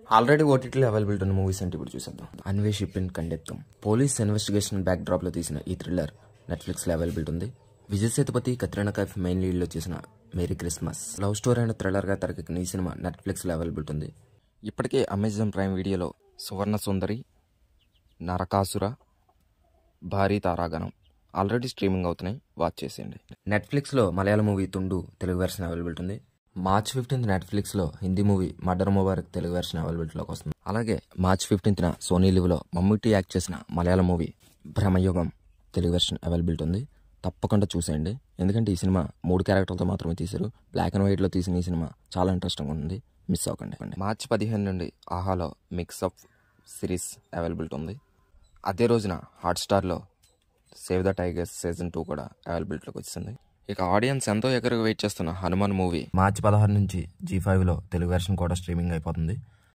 Already ఓటీటీలో availability ఉన్న movies అంటే ఇప్పుడు చూసేద్దాం. Anweshippin Kandethum police investigation backdrop లో తీసిన ఈ థ్రిల్లర్ నెట్ఫ్లిక్స్ లో అవైలబిలిటీ ఉంది. విజయ్ సేతుపతి, కత్రినా కైఫ్ మెయిన్ లీడ్ లో చేసిన మేరీ క్రిస్మస్ లవ్ స్టోరీ అయిన థ్రిల్లర్ గా తెరకెక్కిన ఈ సినిమా నెట్ఫ్లిక్స్ లో అవైలబిలిటీ ఉంది. ఇప్పటికే అమెజాన్ ప్రైమ్ వీడియోలో సువర్ణ సుందరి, నరకాసుర, భారీ తారాగణం ఆల్రెడీ స్ట్రీమింగ్ అవుతున్నాయి, వాచ్ చేసేయండి. నెట్ఫ్లిక్స్ లో Malayalam movie Thundu Telugu version availability ఉంది. మార్చ్ 15th నెట్ఫ్లిక్స్ లో Hindi movie Murder Mubarak Telugu version అవైలబిలిటీలోకి వస్తుంది. అలాగే మార్చ్ 15th సోనీ లివ్ లో మమ్ముట్టి యాక్ట్ చేసిన Malayalam movie Bramayugam Telugu version availability ఉంది. తప్పకుండా చూసేయండి, ఎందుకంటే ఈ సినిమా 3 క్యారెక్టర్లతో మాత్రమే తీశారు. బ్లాక్ అండ్ వైట్ లో తీసిన ఈ సినిమా చాలా ఇంట్రెస్టింగ్ ఉంది, మిస్ అవ్వకండి. మార్చ్ 15 నుండి ఆహాలో మిక్సప్ సిరీస్ అవైలబిలిటీ ఉంది. అదే రోజున హాట్స్టార్లో సేవ్ ద టైగర్స్ సీజన్ 2 కూడా అవైలబిలిటీలోకి వచ్చింది. ఇక ఆడియన్స్ ఎంతో ఎగరగా వెయిట్ చేస్తున్న హనుమాన్ మూవీ మార్చి 16 నుంచి G5 లో తెలుగు వెర్షన్ కూడా స్ట్రీమింగ్ అయిపోతుంది.